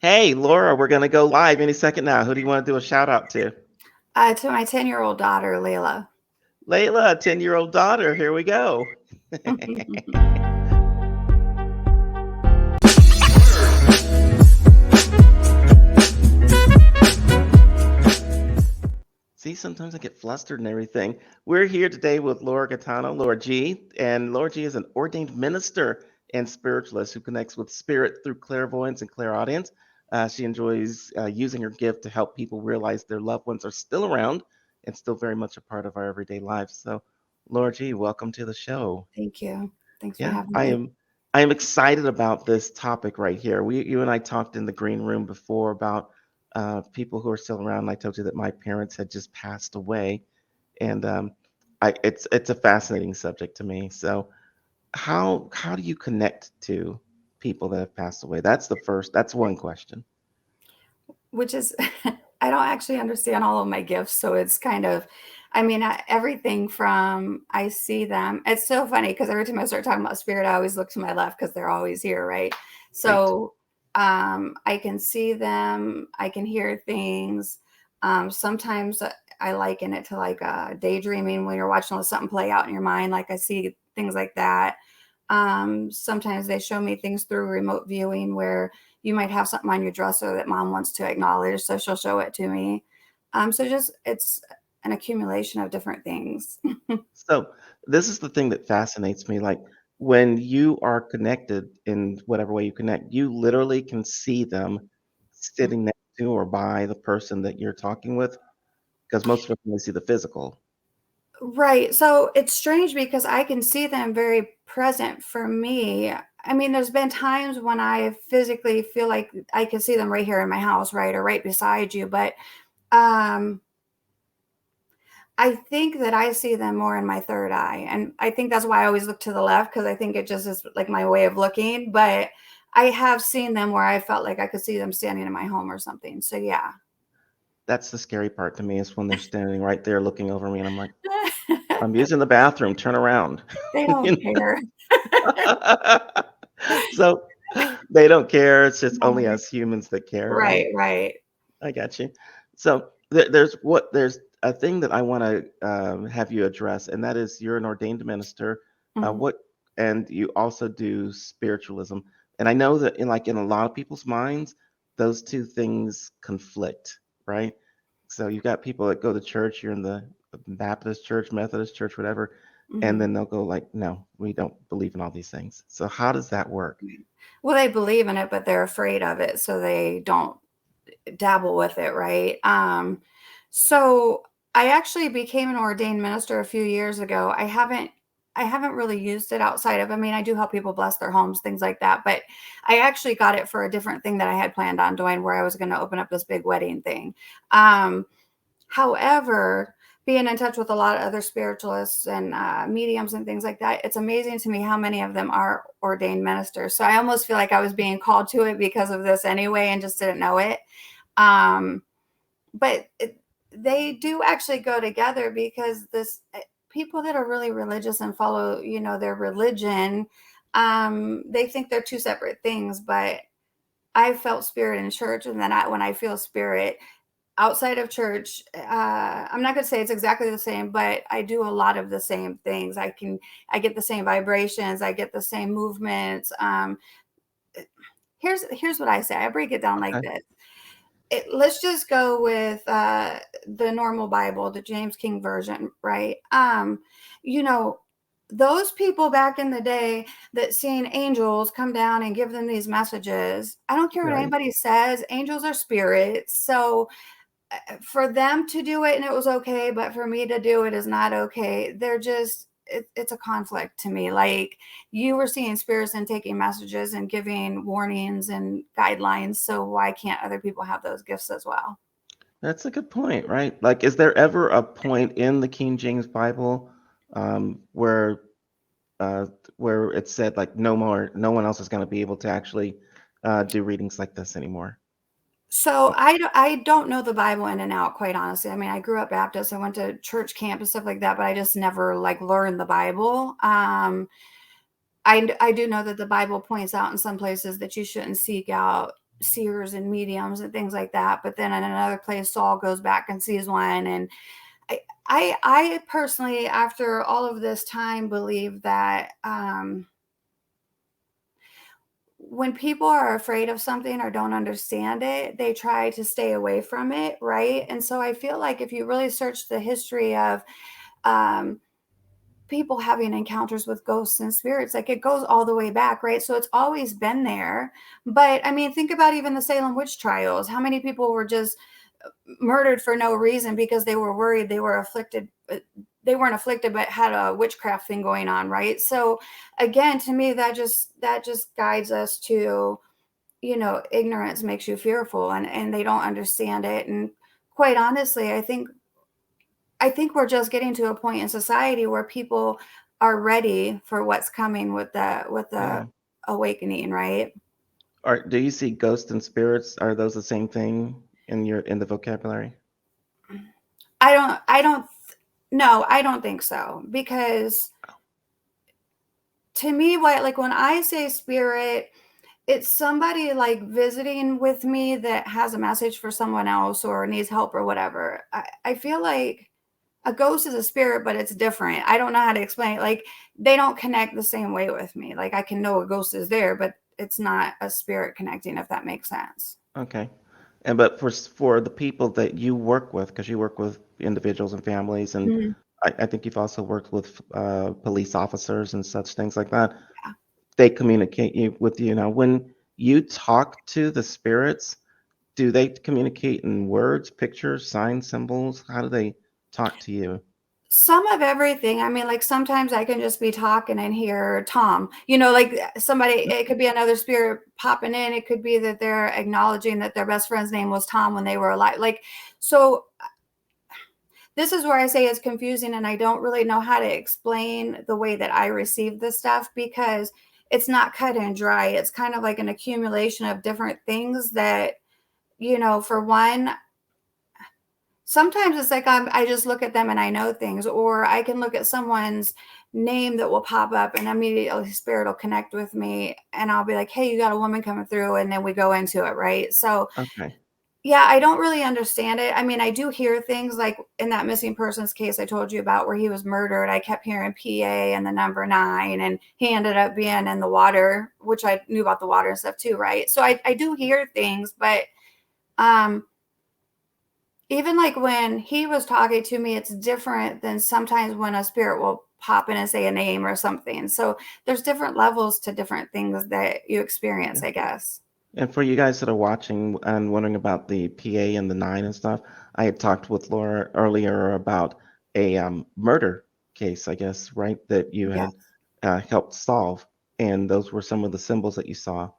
Hey, Laura, we're going to go live any second now. Who do you want to do a shout out to? To my 10-year-old daughter, Layla. Layla, 10-year-old daughter. Here we go. See, sometimes I get flustered and everything. We're here today with Laura Gaetano, Laura G. And Laura G is an ordained minister and spiritualist who connects with spirit through clairvoyance and clairaudience. She enjoys using her gift to help people realize their loved ones are still around and still very much a part of our everyday lives. So, Laura G, welcome to the show. Thank you. Thanks for Yeah, having I me. am. I am excited about this topic right here. You and I talked in the green room before about people who are still around. I told you that my parents had just passed away, and it's a fascinating subject to me. So, how do you connect to people that have passed away? That's the first. That's one question. Which is, I don't actually understand all of my gifts. So it's kind of, everything from I see them. It's so funny because every time I start talking about spirit, I always look to my left because they're always here, right? Right. So I can see them, I can hear things. Sometimes I liken it to like daydreaming when you're watching something play out in your mind. Like I see things like that. Sometimes they show me things through remote viewing where you might have something on your dresser that mom wants to acknowledge, so she'll show it to me. So just it's an accumulation of different things. So this is the thing that fascinates me. Like when you are connected in whatever way you connect, you literally can see them sitting next to or by the person that you're talking with, because most of us only see the physical. Right. So it's strange because I can see them very present for me. There's been times when I physically feel like I can see them right here in my house, right, or right beside you, but um I think that I see them more in my third eye. And I think that's why I always look to the left because I think it just is like my way of looking. But I have seen them where I felt like I could see them standing in my home or something. So, yeah. That's the scary part to me is when they're standing right there looking over me and I'm like, I'm using the bathroom, turn around. They don't You care. know? So they don't care. It's just only No. us humans that care, right? Right, right. I got you. So there's a thing that I want to have you address, and that is you're an ordained minister. Mhm. What and you also do spiritualism, and I know that in a lot of people's minds, those two things conflict, right? So you've got people that go to church. You're in the Baptist church, Methodist church, whatever, and Mhm. then they'll go like, "No, we don't believe in all these things." So how does that work? Well, they believe in it, but they're afraid of it. So they don't dabble with it, right? So I actually became an ordained minister a few years ago. I haven't really used it outside of, I do help people bless their homes, things like that, but I actually got it for a different thing that I had planned on doing where I was going to open up this big wedding thing. Um, However, being in touch with a lot of other spiritualists and mediums and things like that, it's amazing to me how many of them are ordained ministers. So I almost feel like I was being called to it because of this anyway and just didn't know it. Um, but they do actually go together because people that are really religious and follow, their religion, they think they're two separate things. But I felt spirit in church, and then when I feel spirit outside of church, I'm not going to say it's exactly the same, but I do a lot of the same things. I get the same vibrations, I get the same movements. Here's what I say. I break it down like Okay. this. Let's just go with the normal Bible, the James King version, right? You know, those people back in the day that seen angels come down and give them these messages. I don't care what Right. anybody says. Angels are spirits, so for them to do it and it was okay, but for me to do it is not okay. It's a conflict to me. Like you were seeing spirits and taking messages and giving warnings and guidelines. So why can't other people have those gifts as well? That's a good point, right? Like, is there ever a point in the King James Bible um, where uh, where it said like no one else is going to be able to actually do readings like this anymore? So I don't know the Bible in and out, quite honestly. I grew up Baptist. I went to church camp and stuff like that, but I just never like learned the Bible. I do know that the Bible points out in some places that you shouldn't seek out seers and mediums and things like that. But then in another place, Saul goes back and sees one. And I personally, after all of this time, believe that when people are afraid of something or don't understand it, they try to stay away from it, right? And so I feel like if you really search the history of um, people having encounters with ghosts and spirits, like it goes all the way back, right? So it's always been there. But I mean, think about even the Salem witch trials. How many people were just murdered for no reason because they were worried they were afflicted? They weren't afflicted, but had a witchcraft thing going on, right? So again, to me, that just guides us to, ignorance makes you fearful, and they don't understand it. And quite honestly, I think we're just getting to a point in society where people are ready for what's coming with the Yeah. awakening, right? Do you see ghosts and spirits? Are those the same thing in the vocabulary? I don't no, I don't think so, because to me, what, like, when I say spirit, it's somebody like visiting with me that has a message for someone else or needs help or whatever. I feel like a ghost is a spirit, but it's different. I don't know how to explain it. Like, they don't connect the same way with me. Like, I can know a ghost is there, but it's not a spirit connecting, if that makes sense. Okay. And but for the people that you work with, because you work with individuals and families, and Mhm. I think you've also worked with police officers and such things like that. They communicate with you. Now, when you talk to the spirits, do they communicate in words, pictures, signs, symbols? How do they talk to you? Some of everything. I mean, like, sometimes I can just be talking and hear Tom, like somebody, it could be another spirit popping in. It could be that they're acknowledging that their best friend's name was Tom when they were alive. Like, so this is where I say it's confusing, and I don't really know how to explain the way that I receive this stuff, because it's not cut and dry. It's kind of like an accumulation of different things that, for one, sometimes it's like I just look at them and I know things, or I can look at someone's name that will pop up and immediately spirit will connect with me, and I'll be like, hey, you got a woman coming through, and then we go into it, right? So Okay. yeah, I don't really understand it. I mean, I do hear things like in that missing persons case I told you about where he was murdered. I kept hearing PA and the number 9, and he ended up being in the water, which I knew about the water and stuff too, right? So I do hear things, but um, even like when he was talking to me, it's different than sometimes when a spirit will pop in and say a name or something. So there's different levels to different things that you experience, I guess. And for you guys that are watching and wondering about the PA and the 9 and stuff, I had talked with Laura earlier about a murder case, I guess, right, that you Yeah. had helped solve. And those were some of the symbols that you saw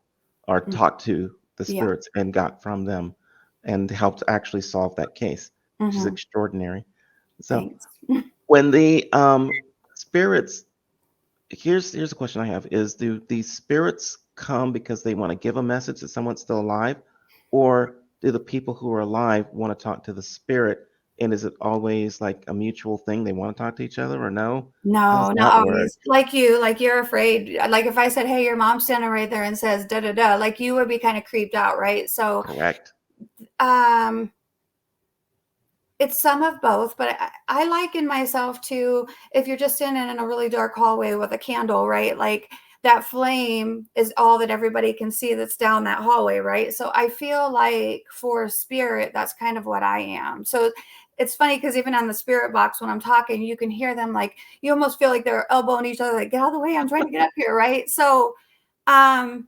or Mm. talked to the Yeah. spirits and got from them and helped actually solve that case, which is Hmm. extraordinary. So Thanks. when the spirits here's a question I have is do these spirits come because they want to give a message that someone's still alive, or do the people who are alive want to talk to the spirit, and is it always like a mutual thing, they want to talk to each other, or no? How does No, not that work? always. Like you're afraid. Like if I said, "Hey, your mom's standing right there," and says "da da da," like you would be kind of creeped out, right? So, Correct. um, it's some of both, but I liken myself to, if you're just standing in a really dark hallway with a candle, right? Like that flame is all that everybody can see that's down that hallway, right? So I feel like for spirit, that's kind of what I am. So it's funny because even on the spirit box, when I'm talking, you can hear them, like, you almost feel like they're elbowing each other, like, get out of the way, I'm trying to get up here, right? So um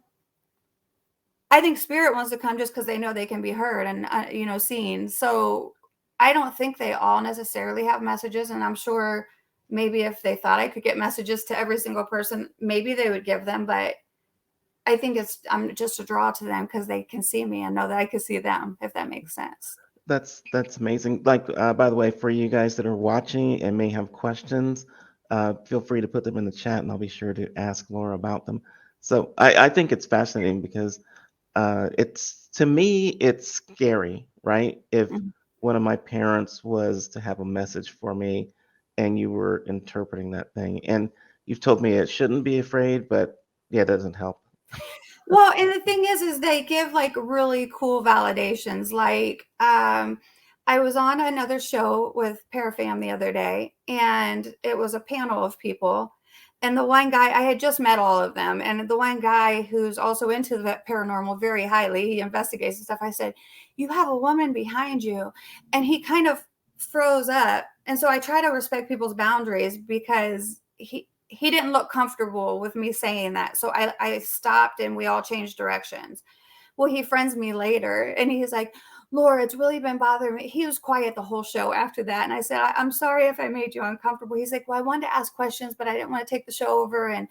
I think spirit wants to come just because they know they can be heard and, seen. So I don't think they all necessarily have messages, and I'm sure maybe if they thought I could get messages to every single person, maybe they would give them. But I think I'm just a draw to them because they can see me and know that I can see them, if that makes sense. That's amazing. Like, by the way, for you guys that are watching and may have questions, feel free to put them in the chat, and I'll be sure to ask Laura about them. So I think it's fascinating because it's to me it's scary, right? If Mhm. one of my parents was to have a message for me, and you were interpreting that thing, and you've told me it shouldn't be afraid, but yeah, it doesn't help. Well, and the thing is they give like really cool validations. Like, I was on another show with Parafam the other day, and it was a panel of people. And the one guy, I had just met all of them, and the one guy who's also into the paranormal very highly, he investigates and stuff. I said, "You have a woman behind you," and he kind of froze up. And so I try to respect people's boundaries because he didn't look comfortable with me saying that. So I stopped and we all changed directions. Well, he friends me later and he's like, "Laura, it's really been bothering me." He was quiet the whole show after that. And I said, "I'm sorry if I made you uncomfortable." He's like, "Well, I wanted to ask questions, but I didn't want to take the show over." And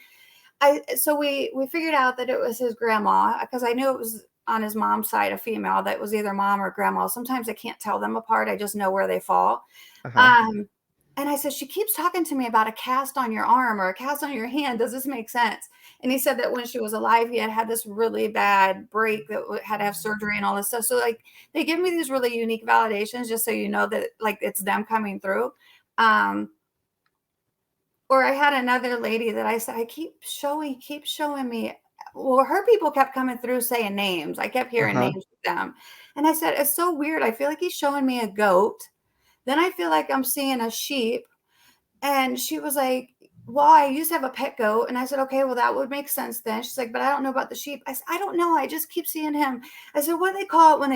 so we figured out that it was his grandma, because I knew it was on his mom's side, a female that was either mom or grandma. Sometimes I can't tell them apart. I just know where they fall. Uh-huh. Um, and I said, "She keeps talking to me about a cast on your arm or a cast on your hand. Does this make sense?" And he said that when she was alive, he had this really bad break that had to have surgery and all this stuff. So like they give me these really unique validations just so you know that like it's them coming through. Um, or I had another lady that I said, "I keep showing me." Well, her people kept coming through saying names. I kept hearing Uh-huh. names with them. And I said, "It's so weird. I feel like he's showing me a goat. Then I feel like I'm seeing a sheep." And she was like, "Well, I used to have a pet goat." And I said, "Okay, well, that would make sense then." She's like, "But I don't know about the sheep." I said, "I don't know. I just keep seeing him." I said, "What do they call it when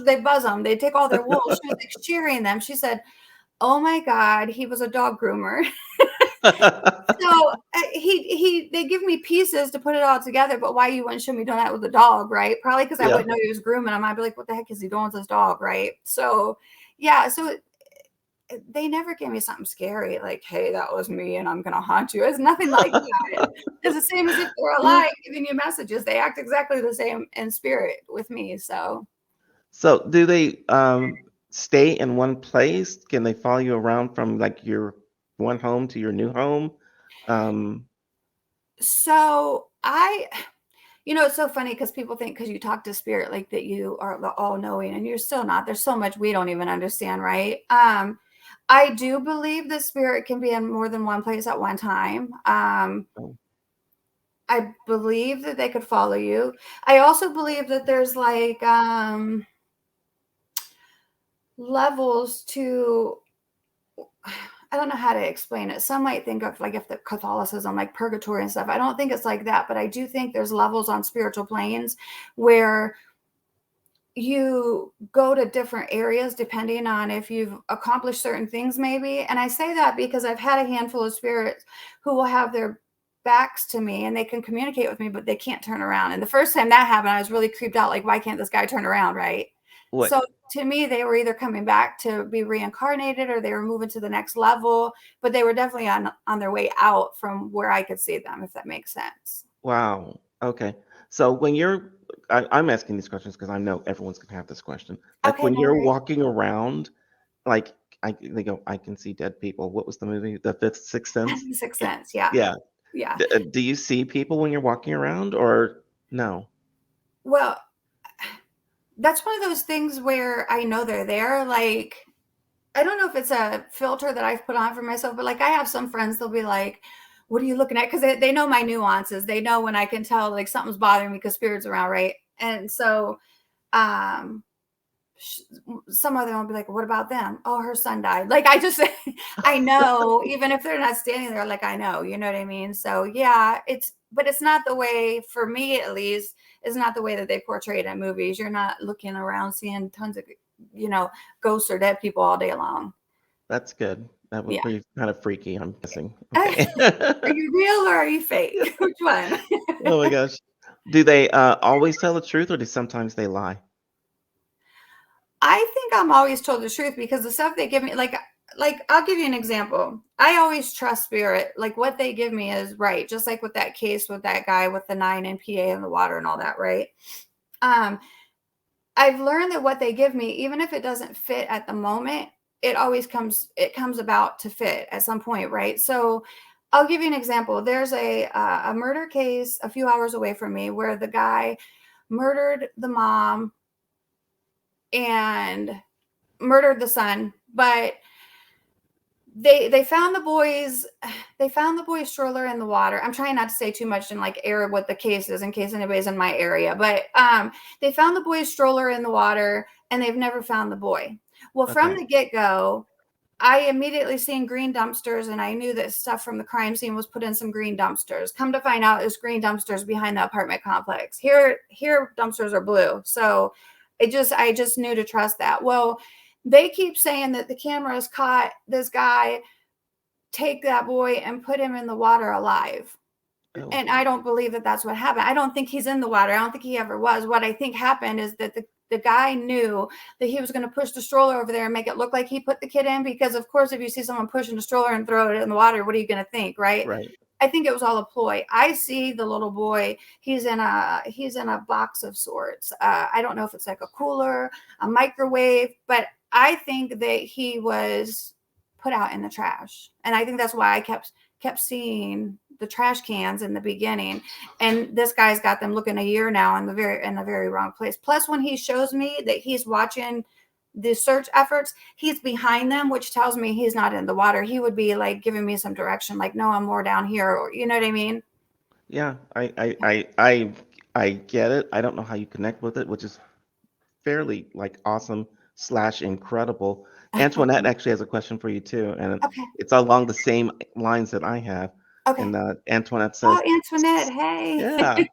they buzz them? They take all their wool." She was like shearing them. She said, "Oh my God, he was a dog groomer." So they give me pieces to put it all together, but why you wouldn't show me doing that with a dog, right? Probably because I Yeah. wouldn't know he was grooming him. I'd be like, "What the heck is he doing with his dog?" Right? So yeah, so they never gave me something scary like, "Hey, that was me and I'm gonna haunt you." It's nothing like that. It's the same as if they're alive giving you messages. They act exactly the same in spirit with me. So So do they stay in one place? Can they follow you around from like your one home to your new home? Um, so I it's so funny because people think because you talk to spirit like that you are the all knowing, and you're still not. There's so much we don't even understand, right? I do believe that spirit can be in more than one place at one time. oh, I believe that they could follow you. I also believe that there's like levels to I don't know how to explain it. Some might think of like if the Catholicism, like purgatory and stuff. I don't think it's like that, but I do think there's levels on spiritual planes where you go to different areas depending on if you've accomplished certain things, maybe. And I say that because I've had a handful of spirits who will have their backs to me and they can communicate with me, but they can't turn around. And the first time that happened, I was really creeped out. Like, why can't this guy turn around? Right. what? So to me, they were either coming back to be reincarnated or they were moving to the next level, but they were definitely on their way out from where I could see them, if that makes sense. Wow. Okay. So when I'm asking these questions because I know everyone's gonna have this question. Like Okay, when no you're worries. walking around, like they go, I can see dead people. What was the movie? The Fifth Sixth Sense? Sixth sense. Yeah. Yeah. Yeah. Do you see people when you're walking around or no? Well, that's one of those things where I know they're there. Like, I don't know if it's a filter that I've put on for myself, but like I have some friends, they'll be like, "What are you looking at?" Because they know my nuances. They know when I can tell like something's bothering me because spirit's around, right? And so um some of them will be like, "What about them?" "Oh, her son died." Like I just I know, even if they're not standing there, like I know, you know what I mean? So yeah, but it's not the way, for me at least, it's not the way that they portray it in movies. You're not looking around seeing tons of, you know, ghosts or dead people all day long. That's good. That would Yeah. be kind of freaky, I'm guessing. Are Okay. you real or are you fake? Which one? Oh my gosh. Do they always tell the truth or do sometimes they lie? I think I'm always told the truth because the stuff they give me, like I'll give you an example. I always trust spirit. Like what they give me is right. Just like with that case with that guy with the 9 NPA in the water and all that, right? Um, I've learned that what they give me, even if it doesn't fit at the moment, it comes about to fit at some point, right? So I'll give you an example. There's a murder case a few hours away from me where the guy murdered the mom and murdered the son, but they found the boy's stroller in the water. I'm trying not to say too much and like air what the case is in case anybody's in my area, but they found the boy's stroller in the water and they've never found the boy. Well, from Okay. the get-go, I immediately seen green dumpsters and I knew that stuff from the crime scene was put in some green dumpsters. Come to find out, there's green dumpsters behind the apartment complex. Here dumpsters are blue. So I just knew to trust that. Well, they keep saying that the cameras caught this guy take that boy and put him in the water alive. Oh, And I don't believe that that's what happened. I don't think he's in the water. I don't think he ever was. What I think happened is that the guy knew that he was going to push the stroller over there and make it look like he put the kid in. Because of course, if you see someone pushing a stroller and throw it in the water, what are you going to think, right? right. I think it was all a ploy. I see the little boy. He's in a box of sorts. I don't know if it's like a cooler, a microwave, but I think that he was put out in the trash, and I think that's why I kept seeing the trash cans in the beginning. And this guy's got them looking a year now in the very wrong place. Plus, when he shows me that he's watching the search efforts, he's behind them, which tells me he's not in the water. He would be like giving me some direction, like, no, I'm more down here, or you know what I mean? Yeah, I get it. I don't know how you connect with it, which is fairly like awesome slash incredible. Antoinette actually has a question for you too, and Okay. it's along the same lines that I have. Okay. And Antoinette Oh, says, Antoinette, hey. yeah,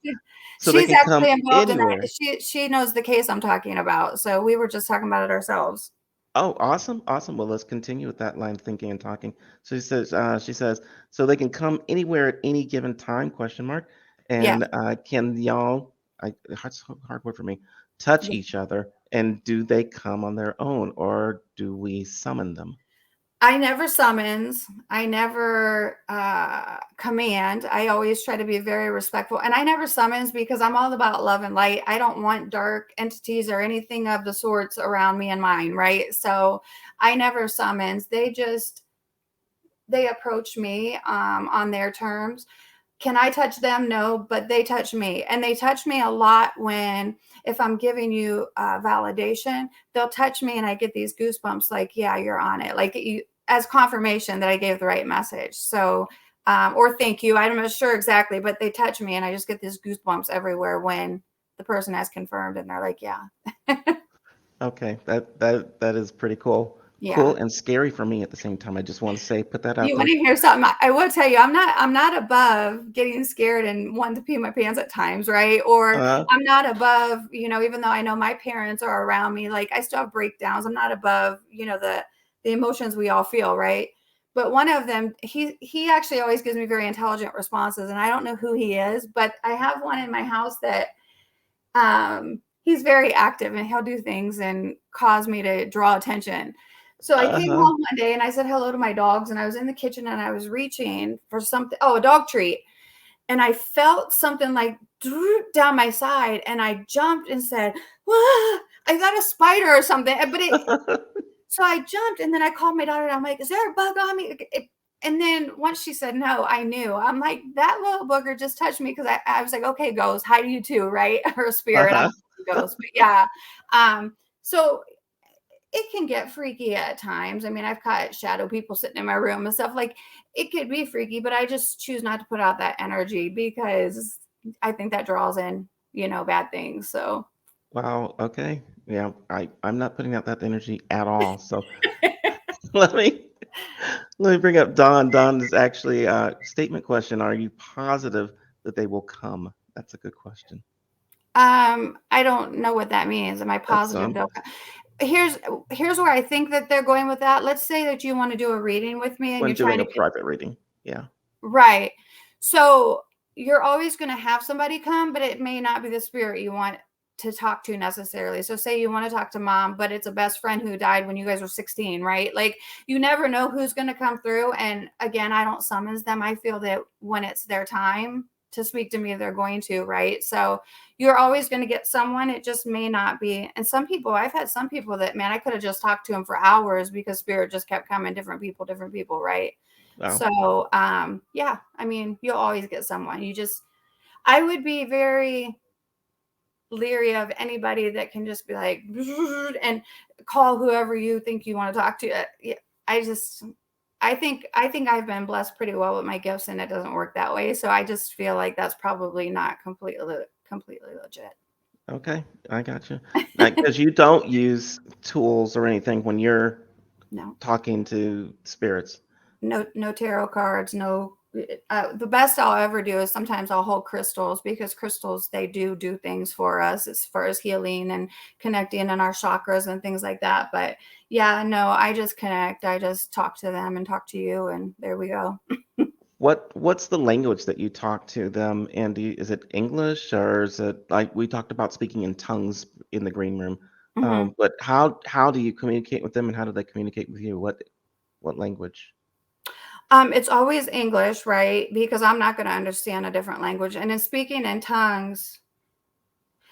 so they She's can come actually involved in anywhere. that. She knows the case I'm talking about. So we were just talking about it ourselves. Oh, awesome, awesome. Well, let's continue with that line of thinking and talking. So she says, so they can come anywhere at any given time? Question mark. Yeah. And can y'all, it's a hard word for me, touch Yeah. each other? And do they come on their own, or do we summon them? I never summons. I never command. I always try to be very respectful. And I never summons because I'm all about love and light. I don't want dark entities or anything of the sorts around me and mine, right? So I never summons. They approach me on their terms. Can I touch them? No, but they touch me. And they touch me a lot when, if I'm giving you validation, they'll touch me and I get these goosebumps like, yeah, you're on it. Like you, as confirmation that I gave the right message. So, or thank you. I'm not sure exactly, but they touch me and I just get these goosebumps everywhere when the person has confirmed and they're like, yeah, Okay, that is pretty cool. yeah. Cool and scary for me at the same time. I just want to say, put that out You want there. to hear something? I will tell you, I'm not above getting scared and wanting to pee my pants at times, right? Or Uh, I'm not above, even though I know my parents are around me, like I still have breakdowns. I'm not above, the emotions we all feel, right? But one of them, he actually always gives me very intelligent responses, and I don't know who he is, but I have one in my house that he's very active and he'll do things and cause me to draw attention. So I came uh-huh. home one day and I said hello to my dogs and I was in the kitchen and I was reaching for something, a dog treat. And I felt something like droop down my side and I jumped and said, "Wah!" I got a spider or something. So I jumped and then I called my daughter and I'm like, is there a bug on me? And then once she said no, I knew. I'm like, that little booger just touched me because I was like, okay, ghost, hi to you too, right? Or a spirit. I'm Uh-huh. a ghost, but yeah. So it can get freaky at times. I mean, I've caught shadow people sitting in my room and stuff. Like it could be freaky, but I just choose not to put out that energy because I think that draws in, bad things. So Wow, okay. Yeah, I'm not putting out that energy at all. So let me let me bring up Don. Don is actually a statement question. Are you positive that they will come? That's a good question. I don't know what that means. Am I That's positive they'll here's here's where I think that they're going with that. Let's say that you want to do a reading with me and when you're doing trying a to get private reading. Yeah. right. So you're always going to have somebody come, but it may not be the spirit you want to talk to necessarily. So say you want to talk to mom, but it's a best friend who died when you guys were 16, right? Like you never know who's going to come through. And again, I don't summons them. I feel that when it's their time to speak to me, they're going to, right? So you're always going to get someone. It just may not be. And some people, I've had some people that, man, I could have just talked to them for hours because spirit just kept coming, different people, right? Wow. So, yeah, I mean, you'll always get someone. I would be very leery of anybody that can just be like, and call whoever you think you want to talk to. Yeah, I just, I think I've been blessed pretty well with my gifts, and it doesn't work that way. So I just feel like that's probably not completely legit. Okay, I got you. Because you don't use tools or anything when you're No. talking to spirits. No tarot cards, no. The best I'll ever do is sometimes I'll hold crystals, because crystals, they do things for us as far as healing and connecting in our chakras and things like that. But yeah, no, I just connect. I just talk to them and talk to you, and there we go. What's the language that you talk to them, and is it English or is it like we talked about speaking in tongues in the green room? Mhm. But how do you communicate with them, and how do they communicate with you? What language? It's always English, right? Because I'm not going to understand a different language. And in speaking in tongues,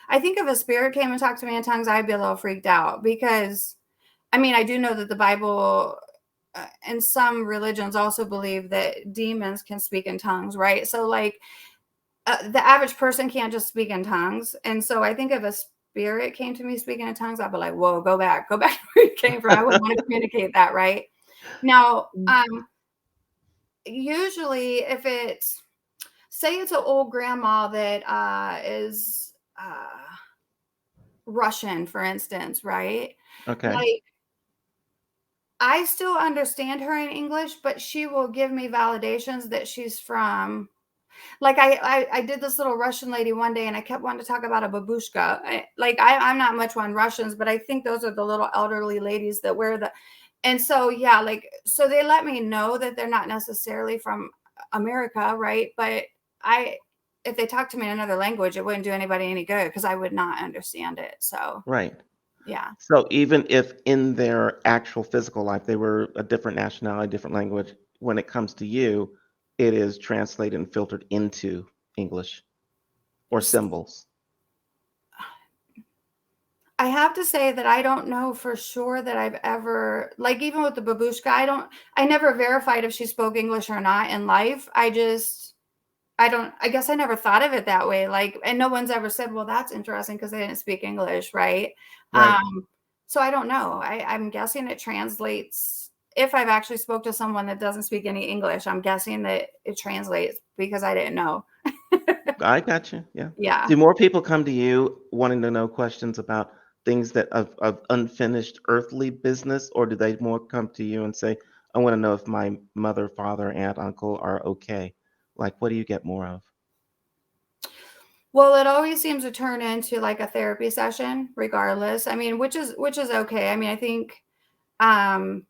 I think if a spirit came and talked to me in tongues, I'd be a little freaked out, because I mean, I do know that the Bible and some religions also believe that demons can speak in tongues, right? So, like, the average person can't just speak in tongues. And so, I think if a spirit came to me speaking in tongues, I'd be like, whoa, go back to where you came from. I wouldn't want to communicate that, right? Now, usually, if it's, say it's an old grandma that is Russian, for instance, right? Okay, Like, I still understand her in English, but she will give me validations that she's from, like, I did this little Russian lady one day, and I kept wanting to talk about a babushka. I'm not much on Russians, but I think those are the little elderly ladies that wear the, and so yeah, like, so they let me know that they're not necessarily from America, right? But I if they talk to me in another language, it wouldn't do anybody any good, because I would not understand it. So right. yeah. So even if in their actual physical life they were a different nationality, different language, when it comes to you, it is translated and filtered into English or symbols. I have to say that I don't know for sure that I've ever, like, even with the babushka, I never verified if she spoke English or not in life. I don't, I guess I never thought of it that way. Like, and no one's ever said, well, that's interesting because they didn't speak English, right? Right. So I don't know. I'm guessing it translates. If I've actually spoke to someone that doesn't speak any English, I'm guessing that it translates, because I didn't know. I got you. Yeah. Yeah. Do more people come to you wanting to know questions about things that of unfinished earthly business, or do they more come to you and say, I want to know if my mother, father, aunt, uncle are okay? Like, what do you get more of? Well, it always seems to turn into like a therapy session regardless. I mean, which is okay. I mean, I think um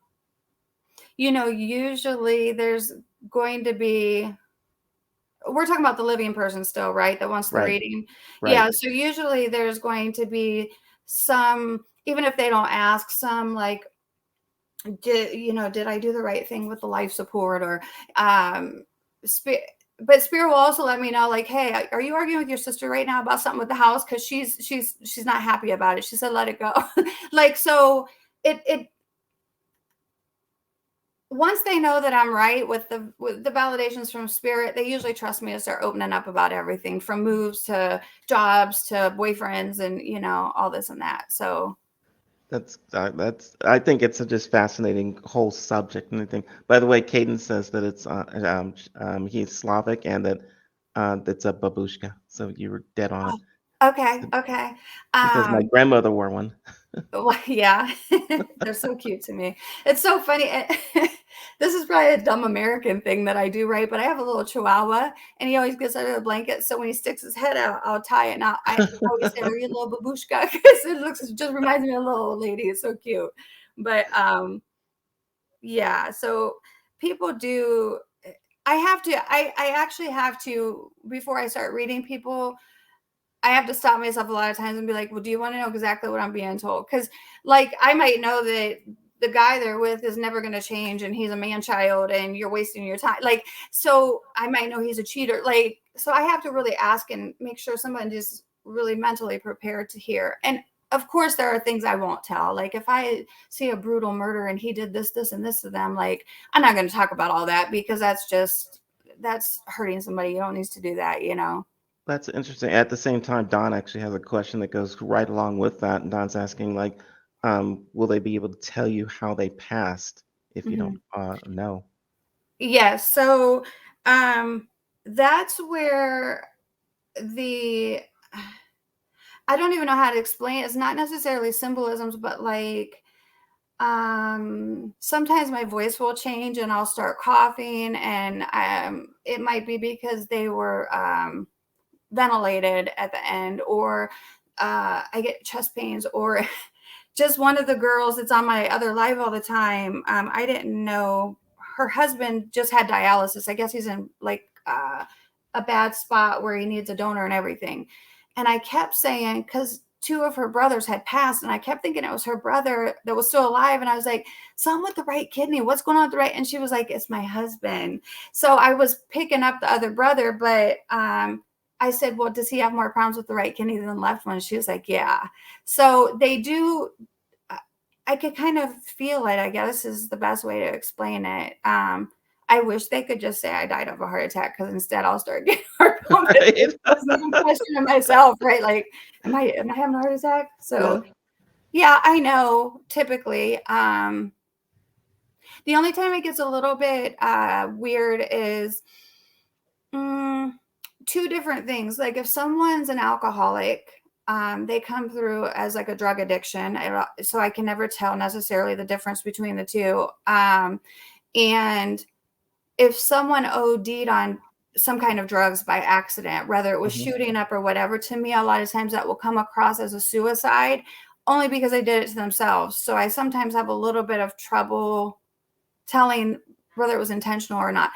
usually there's going to be, we're talking about the living person still, right? That wants the Right. reading. Right. Yeah, so usually there's going to be some, even if they don't ask, some like, did I do the right thing with the life support, or um spi- but spirit will also let me know, like, hey, are you arguing with your sister right now about something with the house, because she's not happy about it. She said let it go. Like, so it once they know that I'm right with the validations from spirit, they usually trust me to start opening up about everything, from moves to jobs to boyfriends, and all this and that. So That's I think it's a just fascinating whole subject and everything. By the way, Caden says that it's he's Slavic and that that's a babushka. So you were dead on oh, it okay, okay. because my um grandmother wore one. Well, yeah, they're so cute to me. It's so funny. This is probably a dumb American thing that I do, right? But I have a little Chihuahua, and he always gets under the blanket. So when he sticks his head out, I'll tie it. And I always say, "Are you a little babushka?" Because it just reminds me of a little old lady. It's so cute. But yeah. So people do. I have to. I actually have to, before I start reading people, I have to stop myself a lot of times and be like, well, do you want to know exactly what I'm being told? Because, like, I might know that the guy they're with is never going to change, and he's a man child, and you're wasting your time. Like, so I might know he's a cheater. Like, so I have to really ask and make sure someone is really mentally prepared to hear. And of course, there are things I won't tell. Like, if I see a brutal murder and he did this, and this to them, like, I'm not going to talk about all that, because that's hurting somebody. You don't need to do that. That's interesting. At the same time, Don actually has a question that goes right along with that. And Don's asking, like, will they be able to tell you how they passed if you don't Mhm. know. Yes. So that's where the I don't even know how to explain it. It's not necessarily symbolisms, but like sometimes my voice will change and I'll start coughing, and it might be because they were ventilated at the end, or I get chest pains, or just one of the girls that's on my other live all the time. I didn't know her husband just had dialysis. I guess he's in like a bad spot where he needs a donor and everything. And I kept saying, because two of her brothers had passed, and I kept thinking it was her brother that was still alive. And I was like, "Someone with the right kidney, what's going on with the right?" And she was like, "It's my husband." So I was picking up the other brother, but I said, "Well, does he have more problems with the right kidney than the left one?" She was like, "Yeah." So they do. I could kind of feel it, I guess, is the best way to explain it. I wish they could just say I died of a heart attack, because instead I'll start getting heart Right? palpitations and I'm questioning myself, right? Like, am I having a heart attack? Yeah. So yeah, I know typically. The only time it gets a little bit weird is mm, two different things. Like if someone's an alcoholic, they come through as like a drug addiction. So I can never tell necessarily the difference between the two. And if someone OD'd on some kind of drugs by accident, whether it was Mhm. shooting up or whatever, to me, a lot of times that will come across as a suicide only because they did it to themselves. So I sometimes have a little bit of trouble telling whether it was intentional or not.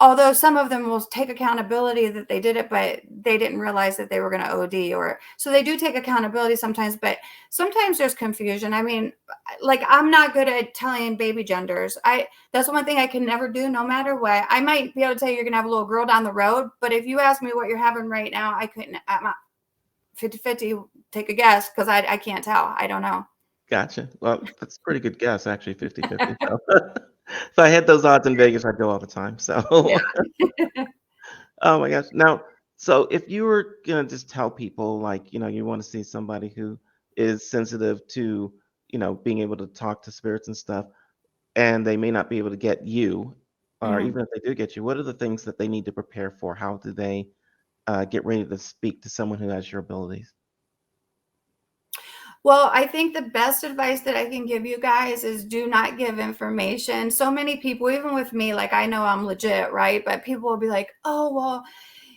Although some of them will take accountability that they did it, but they didn't realize that they were going to OD, or so they do take accountability sometimes, but sometimes there's confusion. I mean, like I'm not good at telling baby genders. That's one thing I can never do no matter what. I might be able to tell you you're going to have a little girl down the road, but if you ask me what you're having right now, I couldn't. I'm not 50-50, take a guess, because I can't tell. I don't know. Gotcha. Well, that's a pretty good guess, actually, 50-50. So if I had those odds in Vegas, I'd go all the time. Yeah. So, oh my gosh. Now, so if you were gonna just tell people, like, you want to see somebody who is sensitive to, being able to talk to spirits and stuff, and they may not be able to get you, or Mhm. even if they do get you, what are the things that they need to prepare for? How do they get ready to speak to someone who has your abilities? Well, I think the best advice that I can give you guys is do not give information. So many people, even with me, like I know I'm legit, right? But people will be like, "Oh, well,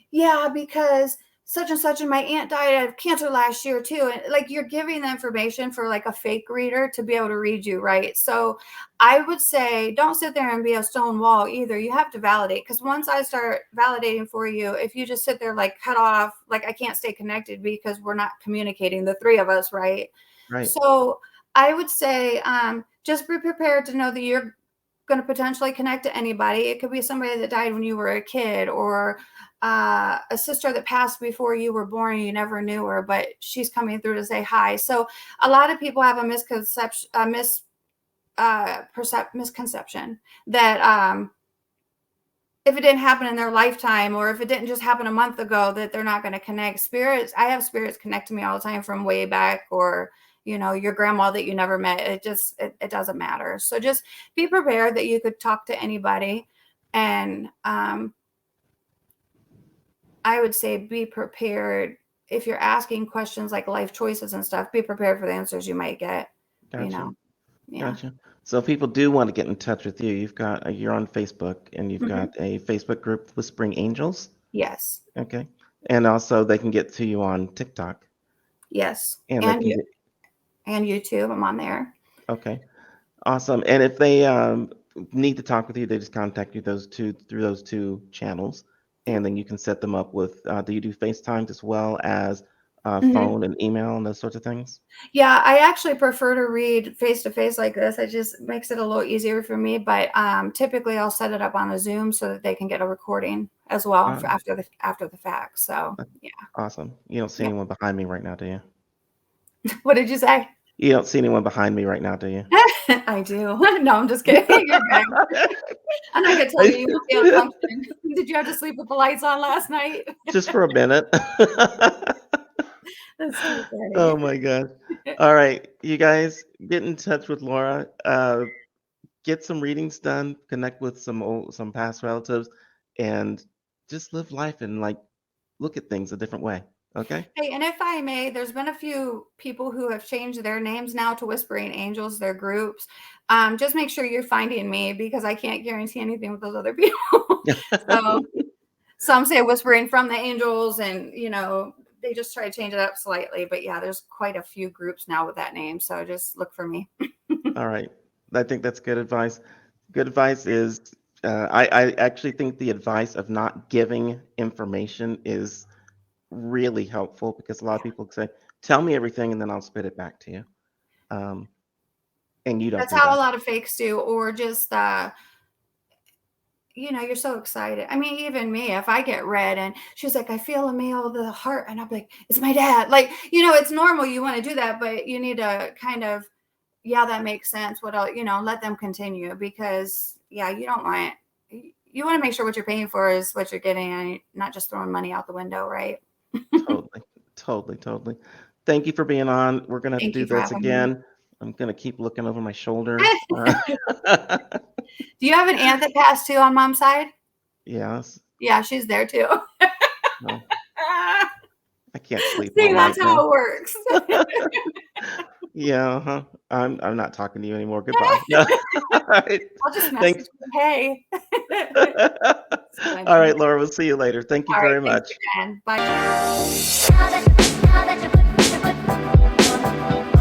yeah, because such and my aunt died of cancer last year too." And like you're giving the information for like a fake reader to be able to read you, right? So I would say don't sit there and be a stone wall either. You have to validate, because once I start validating for you, if you just sit there like cut off, like I can't stay connected because we're not communicating, the three of us, right? Right. So I would say just be prepared to know that you're going to potentially connect to anybody. It could be somebody that died when you were a kid, or a sister that passed before you were born and you never knew her, but she's coming through to say hi. So a lot of people have a misconception that if it didn't happen in their lifetime, or if it didn't just happen a month ago, that they're not going to connect. Spirits, I have spirits connect to me all the time from way back, or your grandma that you never met. It doesn't matter. So just be prepared that you could talk to anybody. And I would say be prepared if you're asking questions like life choices and stuff. Be prepared for the answers you might get. you Gotcha. know yeah. Gotcha. So if people do want to get in touch with you, you're on Facebook, and you've Hmm. got a Facebook group, Whispering Angels. Yes. Okay. And also they can get to you on TikTok, Yes. and they And can you get, and YouTube, I'm on there. okay. Awesome. And if they need to talk with you, they just contact you through those two channels, Yep. and then you can set them up with. Do you do FaceTimes as well as Hmm. phone and email and those sorts of things? Yeah, I actually prefer to read face to face like this. It just makes it a little easier for me. But typically, I'll set it up on a Zoom so that they can get a recording as well for Um, after the fact. So that's yeah, awesome. You don't see yeah. anyone behind me right now, do you? What did you say? You don't see anyone behind me right now, do you? I do. No, I'm just kidding. You're good. I'm not gonna tell you you won't be able to function. Did you have to sleep with the lights on last night? Just for a minute. That's too funny. Oh my gosh. All right, you guys get in touch with Laura. get some readings done, connect with some past relatives, and just live life and like look at things a different way. Okay. Hey, and if I may, there's been a few people who have changed their names now to Whispering Angels, their groups. Just make sure you're finding me because I can't guarantee anything with those other people. So some say Whispering from the Angels, and they just try to change it up slightly. But yeah, there's quite a few groups now with that name. So just look for me. All right. I think that's good advice. Good advice is, I actually think the advice of not giving information is really helpful because a lot of people say, tell me everything and then I'll spit it back to you. Um, and you don't That's do how a that. lot of fakes do, or just you're so excited. I mean, even me, if I get red and she's like, I feel a male of the heart, and I'm like, it's my dad. Like, it's normal. You want to do that, but you need to kind of, yeah, that makes sense. What else, let them continue because, yeah, you want to make sure what you're paying for is what you're getting and not just throwing money out the window, right? Totally, totally, totally. Thank you for being on. We're gonna have to Thank do you for this having me. again. I'm gonna keep looking over my shoulder. Do you have an aunt that passed too on mom's side? Yes. Yeah, she's there too. No, I can't sleep all See, night that's now. how it works. Yeah, uh-huh. I'm not talking to you anymore. Goodbye. No. All right. I'll just Thanks. message you, hey. All right, Laura, we'll see you later. Thank you All right, very thanks much. again. Bye. Now that you put